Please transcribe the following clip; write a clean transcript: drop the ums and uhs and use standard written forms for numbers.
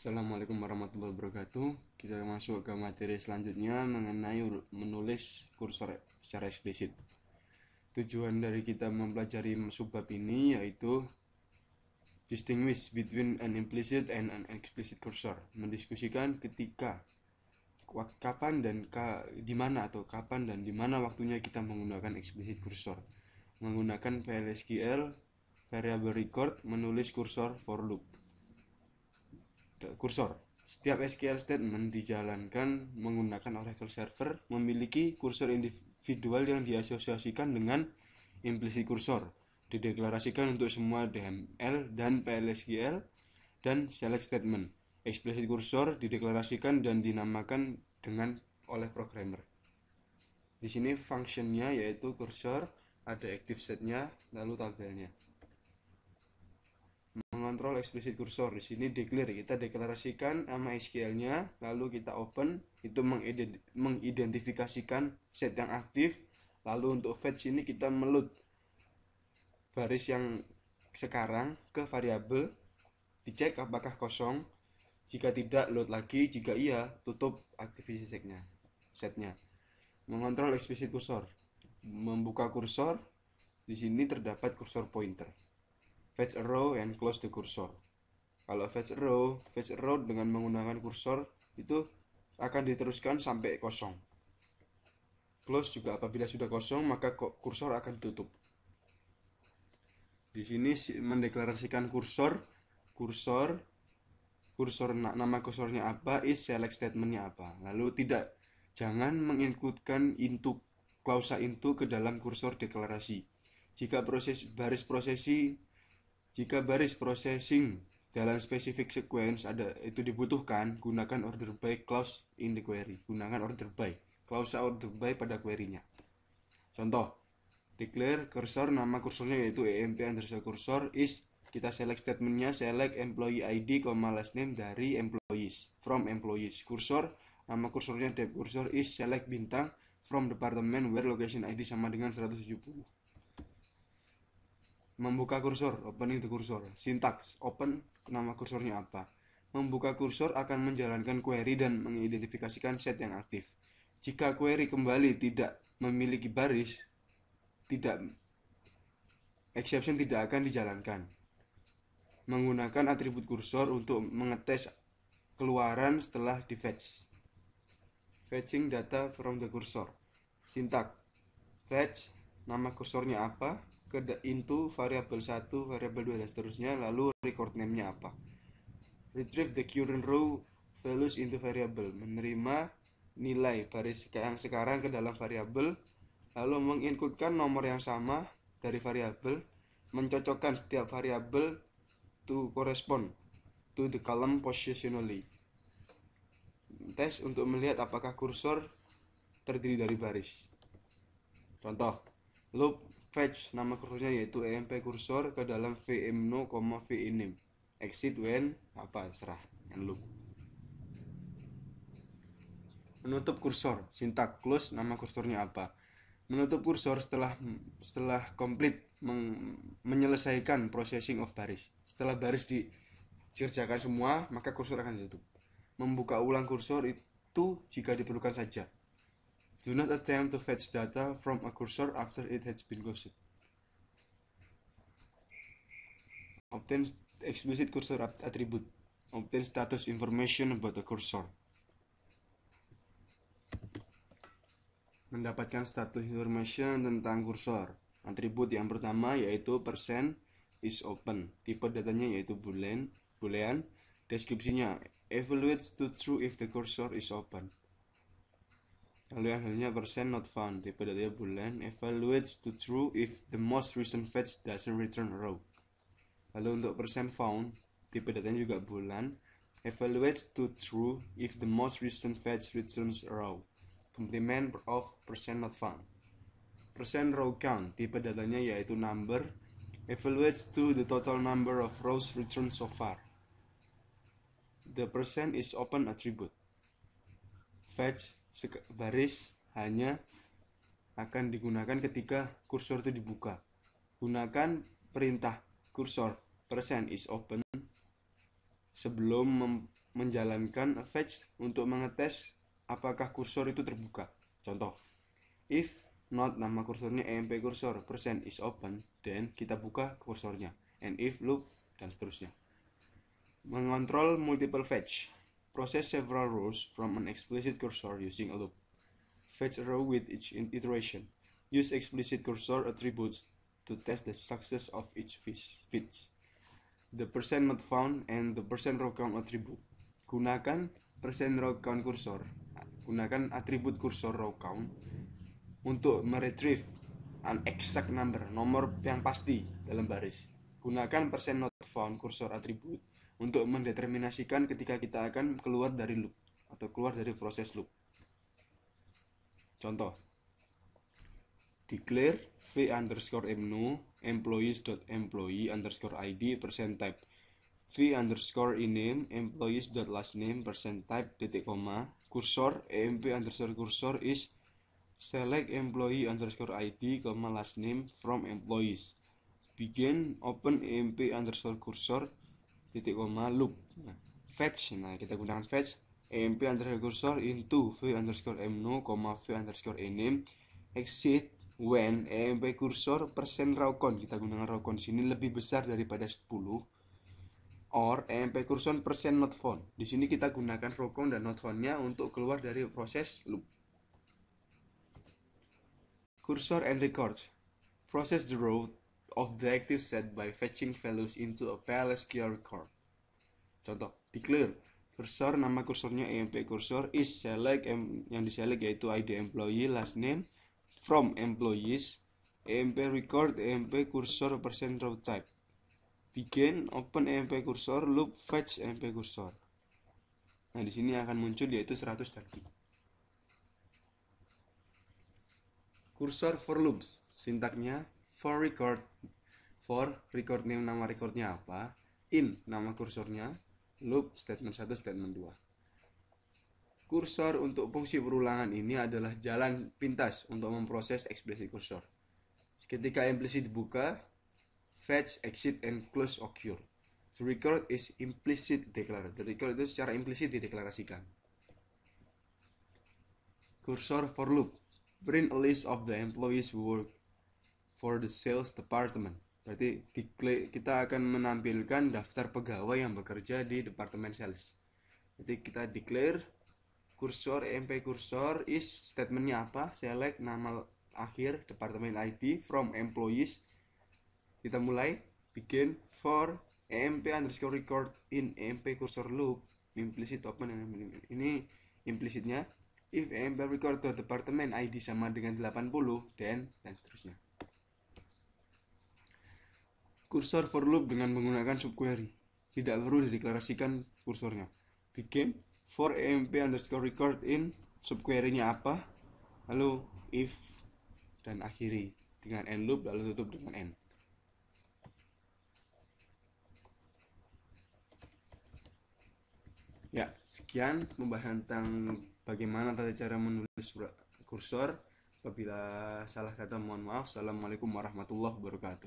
Assalamualaikum warahmatullahi wabarakatuh. Kita masuk ke materi selanjutnya mengenai menulis kursor secara eksplisit. Tujuan dari kita mempelajari subbab ini yaitu distinguish between an implicit and an explicit cursor, mendiskusikan ketika kapan dan di mana atau kapan dan di mana waktunya kita menggunakan explicit cursor. Menggunakan VLSQL variable record menulis kursor for loop. Kursor. Setiap SQL statement dijalankan menggunakan Oracle Server memiliki kursor individual yang diasosiasikan dengan implicit kursor. Dideklarasikan untuk semua DML dan PLSQL dan select statement. Explicit kursor dideklarasikan dan dinamakan oleh programmer. Di sini functionnya yaitu kursor, ada active setnya, lalu tabelnya. Mengontrol explicit kursor, di sini declare, kita deklarasikan nama SQL-nya, lalu kita open, itu mengidentifikasikan set yang aktif. Lalu untuk fetch ini kita meload baris yang sekarang ke variabel, dicek apakah kosong, jika tidak load lagi, jika iya tutup activity setnya. Mengontrol explicit kursor, membuka kursor, di sini terdapat kursor pointer. Fetch a row and close the cursor. Kalau fetch a row dengan menggunakan kursor itu akan diteruskan sampai kosong. Close juga apabila sudah kosong maka kursor akan ditutup. Di sini mendeklarasikan kursor nama kursornya apa, is select statementnya apa. Lalu jangan mengincludekan klausa into ke dalam kursor deklarasi. Jika baris processing dalam specific sequence itu dibutuhkan, gunakan order by clause in the query. Gunakan order by, klausa order by pada query-nya. Contoh, declare kursor, nama kursornya yaitu emp_cursor is, kita select statementnya select employee ID, last name dari employees, from employees. Kursor, nama kursornya dev kursor is select bintang from department where location ID sama dengan 170. Membuka kursor, opening the cursor. Sintaks, open, nama kursornya apa. Membuka kursor akan menjalankan query dan mengidentifikasikan set yang aktif. Jika query kembali tidak memiliki baris, exception tidak akan dijalankan. Menggunakan atribut kursor untuk mengetes keluaran setelah di fetch. Fetching data from the cursor. Sintaks, fetch, nama kursornya apa, into variabel 1, variabel 2 dan seterusnya, lalu record name-nya apa. Retrieve the current row values into variable, menerima nilai baris yang sekarang ke dalam variabel, lalu menginputkan nomor yang sama dari variabel, mencocokkan setiap variabel to correspond to the column positionally. Tes untuk melihat apakah kursor terdiri dari baris. Contoh, loop fetch, nama kursornya yaitu emp kursor ke dalam vmno, vname, exit when serah and loop. Menutup kursor, sintak close, nama kursornya apa. Menutup kursor setelah complete menyelesaikan processing of baris. Setelah baris dikerjakan semua, maka kursor akan ditutup. Membuka ulang kursor itu jika diperlukan saja. Do not attempt to fetch data from a cursor after it has been closed. Obtain explicit cursor attribute. Obtain status information about the cursor. Mendapatkan status information tentang kursor. Atribut yang pertama yaitu %is open. Tipe datanya yaitu boolean. Deskripsinya, evaluates to true if the cursor is open. Lalu yang selanjutnya %not found. Tipe datanya boolean. Evaluates to true if the most recent fetch doesn't return a row. Lalu untuk %found, tipe datanya juga boolean. Evaluates to true if the most recent fetch returns a row. Complement of %not found. %row count, tipe datanya yaitu number. Evaluates to the total number of rows returned so far. The %is open attribute. Fetch baris hanya akan digunakan ketika kursor itu dibuka. Gunakan perintah kursor %is open sebelum menjalankan fetch untuk mengetes apakah kursor itu terbuka. Contoh, if not nama kursornya emp kursor persen is open, then kita buka kursornya, and if loop, dan seterusnya. Mengontrol multiple fetch. Process several rows from an explicit cursor using a loop. Fetch a row with each iteration. Use explicit cursor attributes to test the success of each fetch. The percent not found and the percent row count attribute. Gunakan percent row count cursor. Gunakan atribut kursor row count untuk meretrieve an exact number, nomor yang pasti dalam baris. Gunakan percent not found kursor atribut untuk mendeterminasikan ketika kita akan keluar dari loop atau keluar dari proses loop. Contoh, declare v_mno employees.employee_id percent type v_ename employees.lastname percent type titik koma kursor emp_cursor is select employee_id, last name from employees. Begin open emp_cursor titik koma loop. Fetch. Nah, kita gunakan fetch emp_cursor into v_mno, v_ename exit when emp_cursor percent row count. Kita gunakan row count sini lebih besar daripada 10, or emp_cursor percent not found. Di sini kita gunakan row count dan not found-nya untuk keluar dari proses loop. Cursor and records. Process the row of the active set by fetching values into a PLSQL record. Contoh, declare cursor, nama kursornya emp cursor is select yang diselect yaitu ID employee, last name from employees, emp record emp cursor percent row type. Begin open emp cursor loop fetch emp cursor. Nah, di sini akan muncul yaitu 100 dan B. Cursor for loops. Sintaknya for record name, nama recordnya apa, in nama kursornya, loop statement 1 statement 2. Kursor untuk fungsi perulangan ini adalah jalan pintas untuk memproses explicit kursor. Ketika implicit dibuka, fetch, exit, and close occur. The record is implicit declared. The record itu secara implisit dideklarasikan. Cursor for loop. Print a list of the employees who work for the sales department. Berarti kita akan menampilkan daftar pegawai yang bekerja di departemen sales. Jadi kita declare kursor emp kursor is statementnya apa, select nama akhir departemen ID from employees. Kita mulai begin for emp_record in emp cursor loop implicit open. Ini implicitnya. If emp_record departemen ID sama dengan 80, dan seterusnya. Cursor for loop dengan menggunakan subquery. Tidak perlu dideklarasikan kursornya. Begin for emp_record in subquery-nya apa, lalu if, dan akhiri dengan end loop, lalu tutup dengan end. Ya, sekian pembahasan tentang bagaimana tata cara menulis kursor. Apabila salah kata mohon maaf. Assalamualaikum warahmatullahi wabarakatuh.